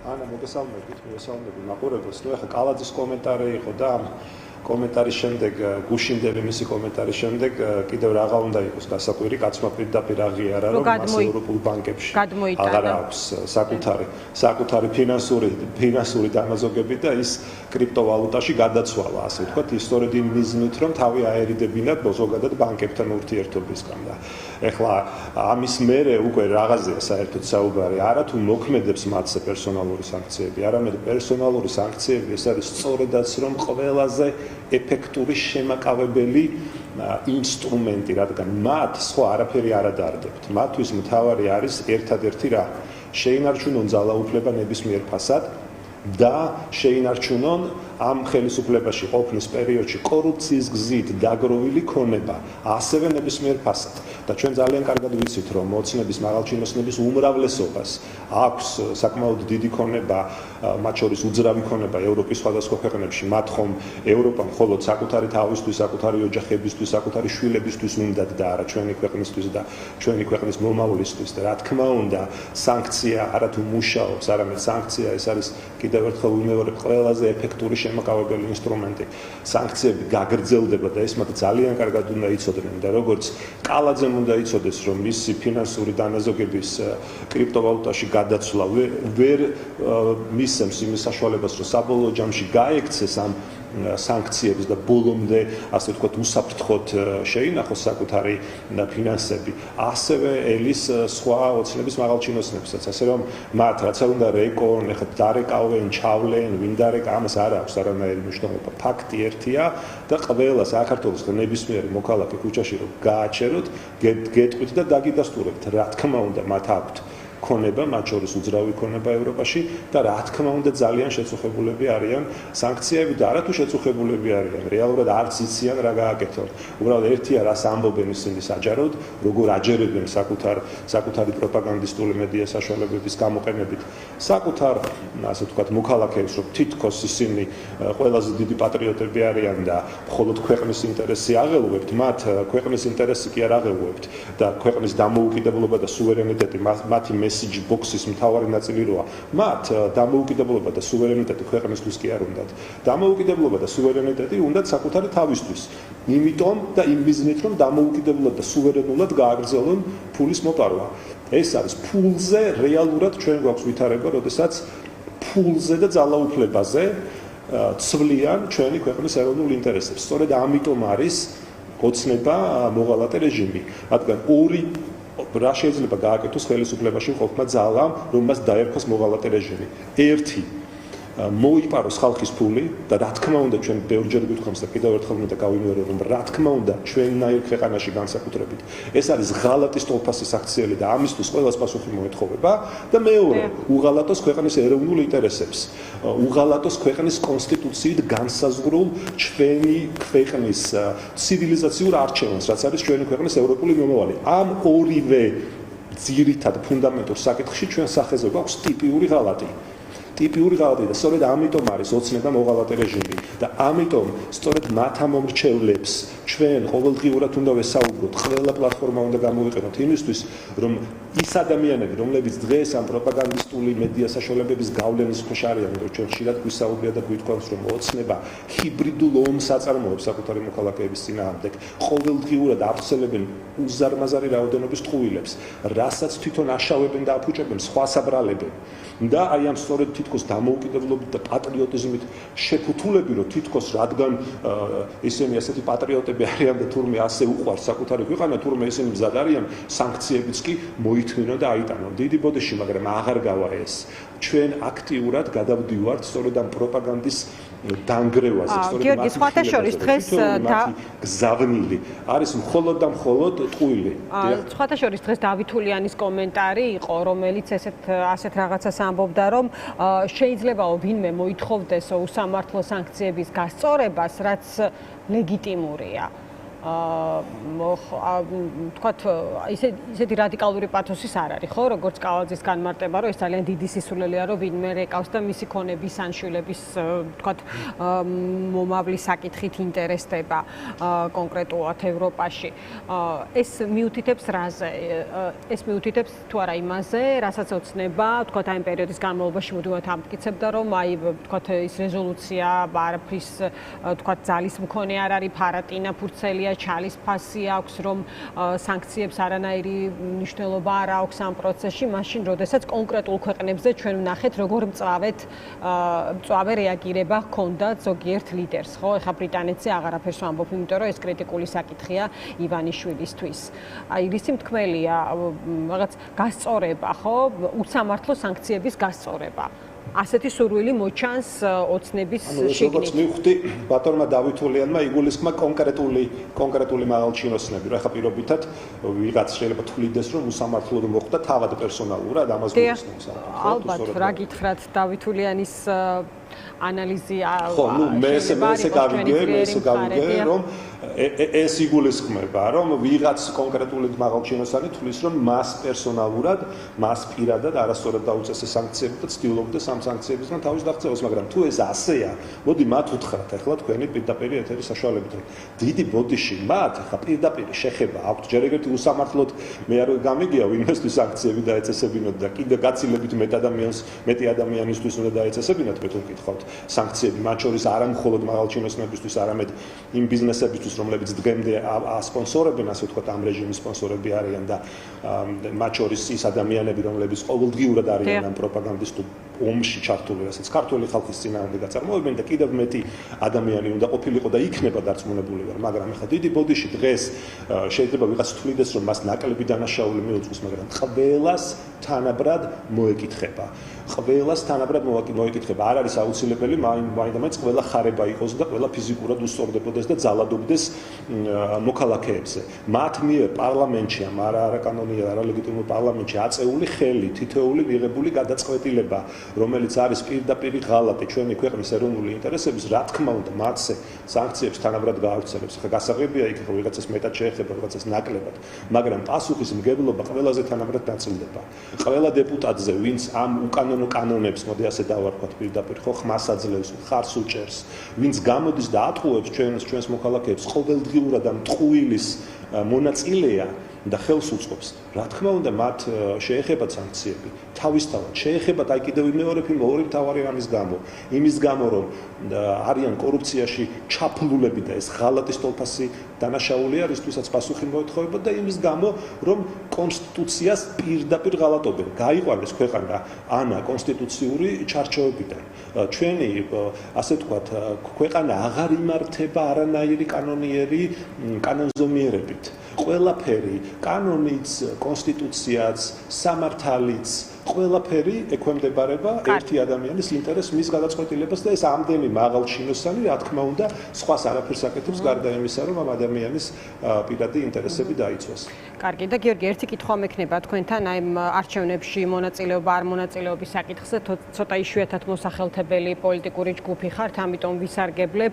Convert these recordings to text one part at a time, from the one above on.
ანა მოგესალმებით მაყურებელს. ნუ ახლა კალაძის კომენტარი იყო და ამ კომენტარის შემდეგ გუშინდელი მისი კომენტარის შემდეგ კიდევ რაღა უნდა იყოს გასაკვირი კაცმა პირდაპირ აღიარა რომ მას ევროპულ ბანკებში აღარ აქვს საკუთარი ფინანსური დამაზოგები და ის კრიპტოვალუტაში გადაცვალა ასე ვთქვათ ისტორიად იმ მიზნით რომ თავი აერიდებინათ ზოგადად ბანკებთან ურთიერთობისგან და ეხლა ამის მერე უკვე რაღაცაა საერთოდ საუბარი არა თუ მოქმედებს მათზე პერსონალური სანქციები არამედ პერსონალური სანქციები ეს არის სწორედაც რომ ყველაზე ეფექტური შემაკავებელი ინსტრუმენტი, რადგან მათ სხვა არაფერი არ ადარდებთ. მათთვის მთავარი არის ერთადერთი რა, შეინარჩუნონ ძალაუფლება ნებისმიერ ფასად და შეინარჩუნონ ამ ხელისუფლებაში ყოფნის პერიოდში კორუფციის გზით დაგროვილი ქონება, ასევე ნებისმიერ ფასად. და ჩვენ ძალიან კარგად ვიცით, რომ მოცნების მაღალჩინოსნების უმრავლესობას აქვს საკმაოდ დიდი ქონება, მათ შორის უძრავი ქონება ევროპის სხვადასხვა ქვეყნებში, მათ ხომ ევროპამ მხოლოდ საკუთარი თავისთვის, საკუთარი ოჯახებისთვის, საკუთარი შვილებისთვის უნდათ და არა ჩვენი ქვეყნისთვის და ჩვენი ქვეყნის მომავლისთვის და რა თქმა უნდა, სანქცია არათუ მუშაობს, არამედ სანქცია ეს არის კიდევ ერთხელ ვიმეორებ ყველაზე ეფექტური შემაკავებელი ინსტრუმენტი. სანქციები გაგრძელდება და ეს მათ ძალიან კარგად უნდა იცოდნენ და როგორც კალაძემ უნდა იცოდეს, რომ მისი ფინანსური დანაზოგების კრიპტოვალუტაში გადაცვლა ვერ მისცემს იმის საშუალებას, რომ საბოლოო ჯამში გაექცეს ამ სანქციებს და ბოლომდე, ასე ვთქვათ, უსაფრთხოდ შეინახოს საკუთარი ფინანსები, ასევე ელის სხვა ოცნების მაღალჩინოსნებსაც, ასე რომ მათ რაც არ უნდა რეკონ, ეხლა დარეკავენ, ჩავლენ, ვინ დარეკა, ამას არ აქვს არანაირი მნიშვნელობა. ფაქტი ერთია და ყველა საქართველოს ნებისმიერი მოქალაქე ქუჩაში რომ გააჩეროთ, გეტყვით და დაგიდასტურებთ. რა თქმა უნდა, მათ აქვთ ქონება, მათ შორის უძრავი ქონება ევროპაში და რა თქმა უნდა ძალიან შეწუხებულები არიან სანქციები და არათუ შეწუხებულები არიან. რეალურად არც იციან რა გააკეთონ. უბრალოდ ერთია რას ამბობენ ისინი საჯაროდ, როგორ აჯერებენ საკუთარი პროპაგანდისტული მედია საშუალებების გამოყენებით საკუთარ, ასე ვთქვათ, მოქალაქეებს, რომ თითქოს ისინი ყველაზე დიდი პატრიოტები არიან და მხოლოდ ქვეყნის ინტერესი აღელვებთ, მათ ქვეყნის ინტერესი კი არ აღელვებთ და ქვეყნის დამოუკიდებლობა და სუვერენიტეტი მათი message box-ის მთავარი ნაწილი როა. მათ დამოუკიდებლობა და სუვერენიტეტი ქვეყნისთვის კი არ უნდათ. დამოუკიდებლობა და სუვერენიტეტი უნდათ საკუთარი თავისთვის. იმიტომ და იმ მიზნით, რომ დამოუკიდებლად და სუვერენულად გააგრძელონ ფულის მოპარვა. ეს არის ფულზე რეალურად ჩვენ გვაქვს ვითარება, როდესაც ფულზე და ძალაუფლებაზე ცვლიან ჩვენი ქვეყნის ეროვნულ ინტერესებს. სწორედ ამიტომ არის ოცნება მოღალატე რეჟიმი, რადგან ორი რა შეიძლება გააკეთოს ხელისუფლებაში მყოფმა ძალამ, რომ მას დაერქვას მოღალატე რეჟიმი. ერთი მოიპაროს ხალხის ფული და რა თქმა უნდა ჩვენ ბევრჯერ გვითხოვს და კიდევ ერთხელ უნდა გავიმეორო, რომ რა თქმა უნდა ჩვენნაირ ქვეყანაში განსაკუთრებით ეს არის ღალატის ტოლფასის აქციელი და ამისთვის ყველას პასუხი მოეთხოვება და მეორე უღალატოს ქვეყნის ეროვნულ ინტერესებს, უღალატოს ქვეყნის კონსტიტუციით განსაზღვრულ ჩვენი ქვეყნის ცივილიზაციურ არჩევანს, რაც არის ჩვენი ქვეყნის ევროპული მომავალი. ამ ორივე ძირითად ფუნდამენტურ საკითხში ჩვენ სახეზე გვაქვს ტიპიური ღალატი. ტიპიური ღალატი და სწორედ ამიტომ არის ოცნება მოღალატე რეჟიმი და ამიტომ სწორედ მათ ამომრჩევლებს ჩვენ ყოველდღიურად უნდა ვესაუბროთ, ყველა პლატფორმა უნდა გამოვიყენოთ იმისთვის, რომ ის ადამიანები, რომლებიც დღეს ამ პროპაგანდისტული მედია საშუალებების გავლენის ქვეშ არიან, რომ ჩვენ ხშირად გვისაუბრია და გვითქვამს, რომ ოცნება ჰიბრიდულ ომს აწარმოებს საკუთარი მოქალაქეების წინააღმდეგ, ყოველდღიურად აფცელებენ უზარმაზარი რაოდენობის ტყუილებს, რასაც თვითონ აშავებენ და აფუჭებენ, სხვას აბრალებენ. და აი ამ სწორედ თითქოს დამოუკიდებლობით და პატრიოტიზმით შეფუთულები, რომ თითქოს რადგან ისინი ასეთი პატრიოტები არიან და თურმე ასე უყვარს საკუთარი ქვეყანა, თურმე ისინი მზად არიან სანქციებიც კი მოითმინონ და აიტანონ. დიდი ბოდიში, მაგრამ აღარ გავა ეს. ჩვენ აქტიურად გადავდივართ სწორედ ამ პროპაგანდის დანგრევაზე, სწორედ გიორგი, სხვათა შორის დღეს გზავნილი არის მხოლოდ და მხოლოდ ტყუილი. სხვათა შორის დღეს დავით თულიანის კომენტარი იყო, რომელიც ასეთ რაღაცას ამბობდა, რომ შეიძლებაო ვინმე მოითხოვდეს უსამართლო სანქციების გასწორებას, რაც ლეგიტიმურია. თქვათ ისეთი რადიკალური პათოსის არ არის, ხო, როგორც კალაძის განმარტება, რომ ეს ძალიან დიდი სისულელეა, რომ ვინმე რეკავს და მისი ქონების ან შვილების, თქვათ, მომავლის საკითხით ინტერესდება კონკრეტულად ევროპაში. ეს მიუთითებს რაზე? ეს მიუთითებს თუ არა იმაზე, რასაც ოცნება, თქვათ, აი ამ პერიოდის განმავლობაში მუდმივად ამტკიცებდა, რომ აი, თქვათ, ის რეზოლუცია არაფრის, თქვათ, ძალის მქონე არ არის, ფარატინა ფურცელია, ჩალის ფასი აქვს, რომ სანქციებს არანაირი მნიშვნელობა არ აქვს ამ პროცესში, მაშინ, როდესაც კონკრეტულ ქვეყნებზე ჩვენ ვნახეთ, როგორ მწვავე რეაგირება ჰქონდა ზოგიერთ ლიდერს, ხო? ეხლა ბრიტანეთზე აღარაფერს ვამბობ, იმიტომ რომ ეს კრიტიკული საკითხია ივანიშვილისთვის. აი, რისი მთქმელია რაღაც გასწორება, ხო? უსამართლო სანქციების გასწორება. ასეთი სურვილი მოჩანს ოცნების შიგნით. როგორც მივხვდი, ბატონმა დავითულიანმა იგულისხმა კონკრეტული მაღალჩინოსნები, რომ ახლა პირობითად ვიღაც შეიძლება თვლიდეს, რომ უსამართლოდ მოხდა თავად პერსონალურად ამას გულისხმობს. ალბათ, რა გითხრათ დავითულიანის ანალიზი ხო, ნუ მე ესე გავიგე, რომ ეს იგულისხმება, რომ ვიღაც კონკრეტული მაღალჩინოსანი თulis, რომ მას პერსონალურად, მას პირადად არასწორად დაუწესეს სანქციები და ცდილობდა სამ სანქციებისგან თავის დაღწევას, მაგრამ თუ ეს ასეა, მოდი მათ უთხრათ ახლა თქვენი პირდაპირ ეთერის საშუალებით. დიდი ბოდიში მათ ახლა პირდაპირ შეხება აქვთ, ჯერ ეგეთი უსამართლოდ მე არ გამიგია ვინმესთვის სანქციები დაეწესებინოთ და კიდე გაცილებით მეტი ადამიანისთვის უნდა დაეწესებინოთ, მე თუ მკითხავთ სანქციები, მათ შორის არა მხოლოდ მაღალჩინოსნებისთვის, არამედ იმ ბიზნესებისთვის, რომლებიც დღემდე ასპონსორებენ, ასე ვთქვათ, ამ რეჟიმის სპონსორები არიან და მათ შორის ის ადამიანები, რომლებიც ყოველდღიურად არიან ამ პროპაგანდისტულ ომში ჩართული, რასაც ქართული ხალხის წინააღმდეგ აწარმოებენ და კიდევ მეტი ადამიანი უნდა ყოფილიყო და იქნება დარწმუნებული ვარ, მაგრამ ახლა დიდი ბოდიში დღეს შეიძლება ვიღაც თვლიდეს, რომ მას ნაკლები დანაშაული მიუძღვის, მაგრამ ყველას თანაბრად მოეკითხება. ყველას თანაბრად მოეკითხება. არ არის აუცილებელი მაინც ყველა ხარება იყოს და ყველა ფიზიკურად უსწორდებოდეს და ძალადობდეს მოქალაქეებზე. მათ მიერ პარლამენტში, არაკანონიერ, არალეგიტიმურ პარლამენტში აწეული ხელი, თითოეული მიღებული გადაწყვეტილება, რომელიც არის პირდაპირ ღალატი ჩვენი ქვეყნის ეროვნული ინტერესების, რა თქმა უნდა, მათზე სანქციებს თანაბრად გაავრცელებს. ხა გასაღებია იქ ვიღაცას მეტად შეეხება, ვიღაცას ნაკლებად, მაგრამ პასუხისმგებლობა ყველაზე თანაბრად დაწილდება. ყველა დეპუტატზე, ვინც ამ უკანონო კანონებს, მოდი ასე დავარქვათ პირდაპირ, ხო, ხმას აძლევს, ხარს უჭერს, ვინც გამოდის და ატყუებს ჩვენს მოქალაქეებს ყოველდღიურად ამ ტყუილის მონაწილეა და ხელს უწყობს. რა თქმა უნდა, მათ შეეხებათ სანქციები. თავისთავად შეეხებათ აი კიდევ ორი მთავარი რამის გამო. იმის გამო, რომ არიან კორუფციაში ჩაფლულები და ეს ღალატის ტოლფასი დანაშაული არის, თვისაც პასუხი მოეთხოვებათ და იმის გამო, რომ კონსტიტუციას პირდაპირ ღალატობენ. გაიყვანეს ქვეყანა ანა კონსტიტუციური ჩარჩოებიდან. ჩვენი, ასე ვთქვათ, ქვეყანა აღარ იმართება არანაირი კანონიერი კანონზომიერებით. ყველაფერი, კანონიც, კონსტიტუციაც, სამართალიც, ყველაფერი ექვემდებარება ერთი ადამიანის ინტერესს, მის გადაწყვეტილებას და ეს ამდენი მაღალჩინოსანი, რა თქმა უნდა, სხვას არაფერს აკეთებს გარდა იმისა, რომ ამ ადამიანის პირადი ინტერესები დაიცვას. კარგი, და გიორგი, ერთი კითხვა მექნება თქვენთან აი არჩევნებში მონაწილეობა არ მონაწილეობის საკითხზე, ცოტა იშვიათად მოსახელთებელი პოლიტიკური ჯგუფი ხართ, ამიტომ ვისარგებლებ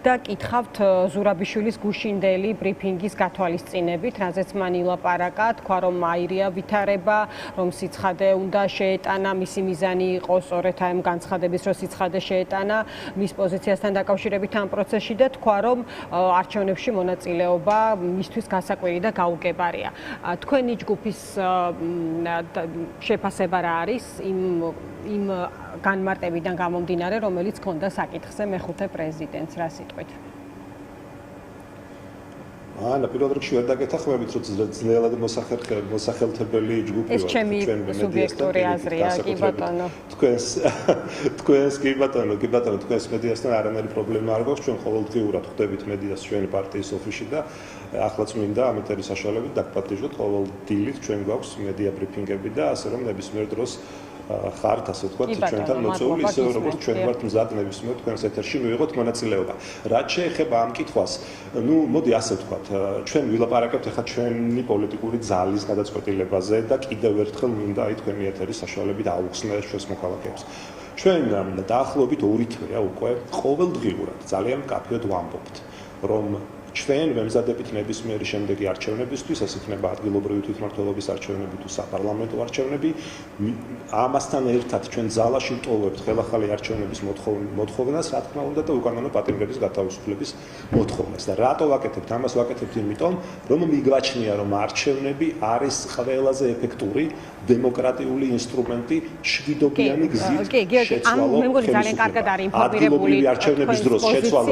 და კითხავთ ზურაბიშვილის გუშინდელი ბრიფინგის გათვალისწინებით, რაზეც მან ილაპარაკა, თქვა რომ აირია ვითარება, რომ სიცხადე უნდა შეეტანა, მისი მიზანი იყო სწორედ აი ამ განცხადების რო სიცხადე შეეტანა მის პოზიციასთან დაკავშირებით ამ პროცესში და თქვა რომ არჩევნებში მონაწილეობა მისთვის გასაკვირი და გაუგებარია. თქვენი ჯგუფის შეფასება რა არის იმ განმარტებიდან გამომდინარე, რომელიც ჰქონდა საკითხზე მეხუთე პრეზიდენტს, რა სიტყვით? ანა პირველ რიგში ვერ დაგეთახმებით, რომ ძნელად მოსახელთებელი ჯგუფი ვარ. ეს ჩემი სუბიექტური აზრია, კი ბატონო. თქვენს კი ბატონო, თქვენს მედიასთან არანაირი პრობლემა არ გვაქვს, ჩვენ ყოველდღიურად ხვდებით მედიას ჩვენი პარტიის ოფისში და ახლაც მინდა ამ ეთერის საშუალებით დაგპატიჟოთ ყოველ დილით ჩვენ გვაქვს მედია ბრიფინგები და ასე რომ ნებისმიერ დროს ხართ, ასე ვთქვათ, ჩვენთან მოწვეული, ისე როგორც ჩვენ ვართ მზად ნებისმიერ თქვენს ეთერში მივიღოთ მონაწილეობა. რაც შეეხება ამ კითხვას, ნუ მოდი ასე ვთქვათ, ჩვენ ვილაპარაკებთ ახლა ჩვენი პოლიტიკური ძალის გადაწყვეტილებაზე და კიდევ ერთხელ მინდა აი თქვენი ეთერის საშუალებით აუხსნა ეს ჩვენს მოქალაქეებს. ჩვენ დაახლოებით 2 თვეა უკვე ყოველდღიურად ძალიან მკაფიოდ ვამბობთ, რომ ჩვენ ვემზადებით ნებისმიერი შემდეგი არჩევნებისთვის, ეს იქნება ადგილობრივი თვითმმართველობის არჩევნები თუ საპარლამენტო არჩევნები. ამასთან ერთად ჩვენ ძალაში ვტოვებთ ხელახალი არჩევნების მოთხოვნას, რა თქმა უნდა და უკანონო პატიმრების გათავისუფლების მოთხოვნას. და რატო ვაკეთებთ? ამას ვაკეთებთ იმიტომ, რომ მიგვაჩნია, რომ არჩევნები არის ყველაზე ეფექტური დემოკრატიული ინსტრუმენტი შვიდობიანი გზით შეცვალო ხელისუფლება. ადგილობრივი არჩევნების დროს შეცვალო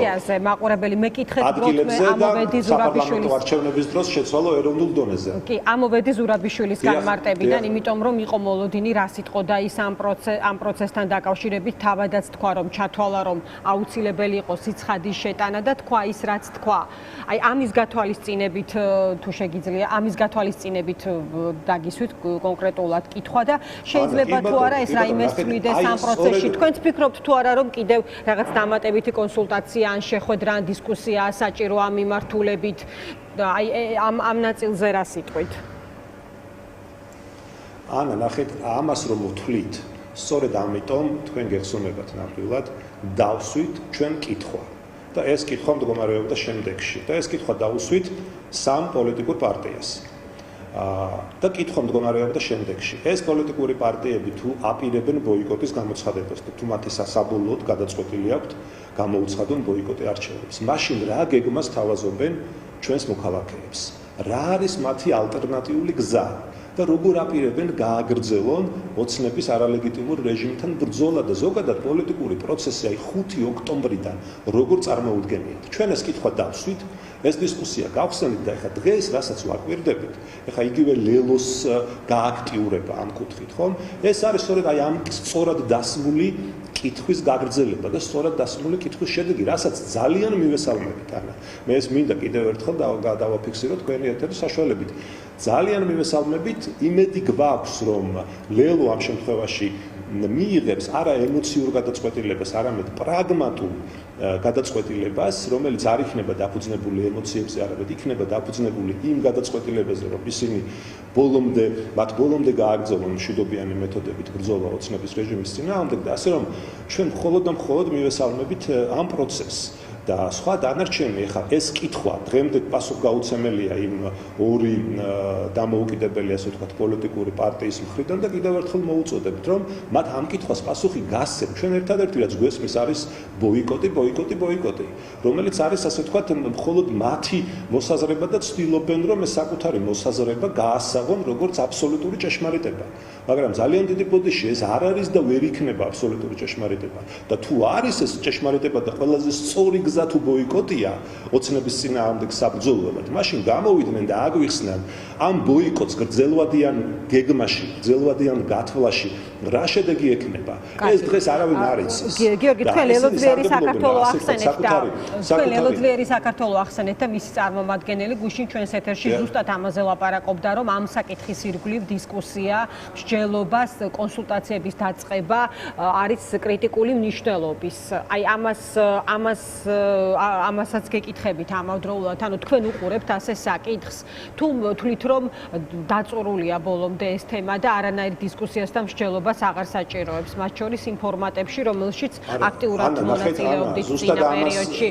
მაყურებელი მეკითხეთ გროთმე ამოვედი ზურაბიშვილის არჩევნების დროს შეცვალო ეროვნულ დონეზე. კი, ამოვედი ზურაბიშვილის განმარტებიდან, იმიტომ რომ იყო მოლოდინი რა სიტყვა და ის ამ პროცესთან დაკავშირებით თავადაც თქვა, რომ ჩათვალა, რომ აუცილებელი იყო სიცხადის შეტანა და თქვა ის რაც თქვა. აი ამის გათვალისწინებით თუ შეგიძლია, ამის გათვალისწინებით დაგისვით კონკრეტულად კითხვა და შეიძლება თუ არა ეს რაიმეს თვლიდეს ამ პროცესში. თქვენც ფიქრობთ თუ არა, რომ კიდევ რაღაც დამატებითი კონსულტაცია ან შეხვედრა ან დისკუსია საჭირო ამ მიმართულებით აი ამ ნაწილზე რა სიტყვით? ანა, ნახეთ, ამას რომ ვთვლით, სწორედ ამიტომ თქვენ გეხსოვებათ ნამდვილად, დავსვით ჩვენ კითხვა. და ეს კითხვა მდგომარეობდა შემდეგში. და ეს კითხვა დავუსვით სამ პოლიტიკურ პარტიას. და კითხვა მდგომარეობდა შემდეგში. ეს პოლიტიკური პარტიები თუ აპირებენ ბოიკოტის გამოცხადებას და თუ მათი სასაბოლოოდ გადაწყვეტილი აქვთ გამოუცხადონ ბოიკოტი არჩევნებს. მაშინ რა გეგმას თავაზობენ ჩვენს მოქალაქეებს? რა არის მათი ალტერნატიული გზა? და როგორ აპირებენ გააგრძელონ ოცნების არალეგიტიმურ რეჟიმთან ბრძოლა და ზოგადად პოლიტიკური პროცესი აი 5 ოქტომბრიდან როგორ წარმოუდგენიათ? ჩვენ ეს კითხვა დავსვით, ეს დისკუსია გავხსენით და ეხლა დღეს რასაც ვაკვირდებით, ეხლა იგივე ლელოს გააქტიურება ამ კუთხით, ხომ? ეს არის სწორედ აი ამ სწორად დასმული კითხვის გაგრძელება და სწორად დასმული კითხვის შედეგი, რასაც ძალიან მივესალმებით, ანა. მე ეს მინდა კიდევ ერთხელ დავაფიქსირო თქვენი ეთერის საშუალებით. ძალიან მივესალმებით, იმედი გვაქვს, რომ ლელო ამ შემთხვევაში მიიღებს არა ემოციურ გადაწყვეტილებას, არამედ პრაგმატულ გადაწყვეტილებას, რომელიც არ იქნება დაფუძნებული ემოციებზე, არამედ იქნება დაფუძნებული იმ გადაწყვეტილებაზე, რომ ისინი მათ ბოლომდე გააგრძელონ მშვიდობიანი მეთოდებით ბრძოლა ოცნების რეჟიმის წინააღმდეგ და ასე რომ ჩვენ მხოლოდ და მხოლოდ მივესალმებით ამ პროცესს. და სხვა დანარჩენი ახლა ეს კითხვა დღემდე პასუხგაუცემელია იმ ორი დამოუკიდებელი ასე ვთქვათ პოლიტიკური პარტიის მხრიდან და კიდევ ერთხელ მოუწოდებთ რომ მათ ამ კითხვას პასუხი გასცენ. ჩვენ ერთადერთი რაც გვესმის არის ბოიკოტი, რომელიც არის ასე ვთქვათ მხოლოდ მათი მოსაზრება და ცდილობენ რომ ეს საკუთარი მოსაზრება გაასაღონ როგორც აბსოლუტური ჭეშმარიტება. მაგრამ ძალიან დიდი ბოდიში ეს არ არის და ვერ იქნება აბსოლუტური ჭეშმარიტება. და თუ არის ეს ჭეშმარიტება და ყველაზე სწორი გზა თუ ბოიკოტია ოცნების წინააღმდეგ საბრძოლველად, მაშინ გამოვიდნენ და აგვიხსნან ამ ბოიკოტს გრძელვადიან გეგმაში, გრძელვადიან გათვლაში რა შედეგი ექნება. ეს დღეს არავინ არ იცის. გიორგი, თქვენ ლელოძლიერი საქართველოს ახსენეთ და თქვენ ლელოძლიერი საქართველოს ახსენეთ და მისი წარმომადგენელი გუშინ ჩვენს ეთერში ზუსტად ამაზე ლაპარაკობდა, რომ ამ საკითხის ირგვლივ დისკუსია, მსჯელობას, კონსულტაციების დაწყება არის კრიტიკული მნიშვნელობის. აი ამასაც გეკითხებით ამავდროულად, ანუ თქვენ უყურებთ ასე საკითხს, თუ თვლით რომ დაწურულია ბოლომდე ეს თემა და არანაირ დისკუსიას და მსჯელობას აღარ საჭიროებს, მათ შორის იმ ფორმატებში, რომელშიც აქტიურად მონაწილეობდით წინა პერიოდში.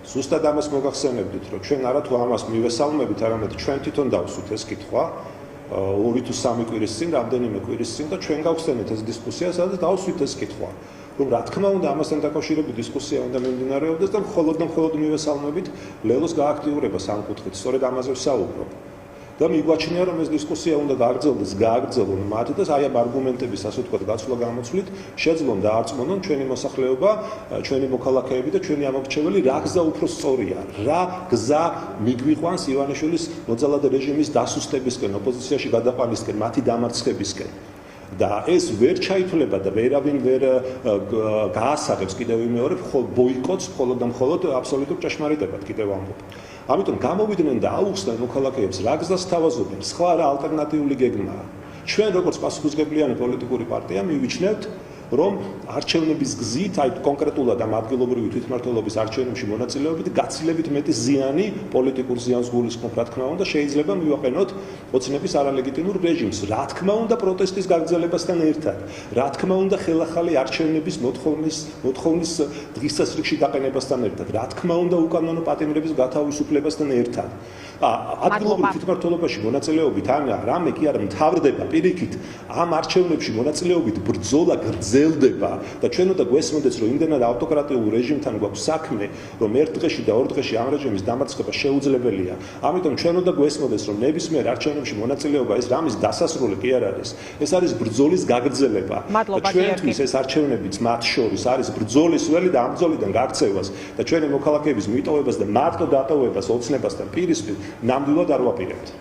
ზუსტად ამას მოგახსენებდით, რომ ჩვენ არა თუ ამას მივესალმებით, არამედ ჩვენ თვითონ დავსვით ეს კითხვა 2 თუ 3 კვირის წინ, რამდენიმე კვირის წინ და ჩვენ გავხსენეთ ეს დისკუსია, სადაც დავსვით ეს კითხვა. რომ რა თქმა უნდა ამასთან დაკავშირებით დისკუსია უნდა მიმდინარეობდეს და მხოლოდ მივესალმებით ლელოს გააქტიურებას ამ კუთხით, სწორედ ამაზე ვსაუბრობ. და მიგვაჩნია რომ ეს დისკუსია უნდა გააგრძელონ მათ და აი ამ არგუმენტების ასე ვთქვათ გაცვლა გამოცვლით შეძლონ დაარწმუნონ ჩვენი მოსახლეობა, ჩვენი მოქალაქეები და ჩვენი ამორჩეველი რა გზა უფრო სწორია, რა გზა მიგვიყვანს ივანიშვილის მოძალად რეჟიმის დასუსტებისკენ, ოპოზიციაში გადაყვანისკენ, მათი დამარცხებისკენ. და ეს ვერ ჩაითვლება და ვერავინ ვერ გაასაღებს კიდევ ვიმეორე ბოიკოტს მხოლოდ და მხოლოდ აბსოლუტურ ჭეშმარიტებად კიდევ ამბობ. ამიტომ გამოვიდნენ და აუხსნან მოქალაქეებს რა გზას თავაზობენ, სხვა რა ალტერნატიული გეგმაა. ჩვენ როგორც პასუხისმგებლიანი პოლიტიკური პარტია მივიჩნევთ რომ არჩევნების გზით, აი კონკრეტულად ამ ადგილობრივი თვითმმართველობის არჩევნებში მონაწილეობით გაცილებით მეტი ზიანი, პოლიტიკურ ზიანს გულისხმობ, რა თქმა უნდა, შეიძლება მივაყენოთ ოცნების არალეგიტიმურ რეჟიმს, რა თქმა უნდა, პროტესტის გაგრძელებასთან ერთად, რა თქმა უნდა, ხელახალი არჩევნების მოთხოვნის დღის წესრიგში დაყენებასთან ერთად, რა თქმა უნდა, უკანონო პატიმრების გათავისუფლებასთან ერთად. ადგილობრივ თვითმმართველობაში მონაწილეობით რამე კი არა მთავრდება პირიქით ამ არჩევნებში მონაწილეობით ბრძოლა გრძელდება და ჩვენ უნდა გვესმოდეს რომ იმდენად ავტოკრატიულ რეჟიმთან გვაქვს საქმე რომ ერთ დღეში და ორ დღეში ამ რეჟიმის დამარცხება შეუძლებელია ამიტომ ჩვენ უნდა გვესმოდეს რომ ნებისმიერ არჩევნებში მონაწილეობა ეს რამის დასასრული კი არ არის ეს არის ბრძოლის გაგრძელება და ჩვენთვის ეს არჩევნებიც მათ შორის არის ბრძოლის ველი და ამ ბრძოლიდან გაქცევას და ჩვენი მოქალაქეების მიტოვებას და მარტო დატოვებას ოცნებასთან პირისპირ ნამდვილად არ ვაპირებთ.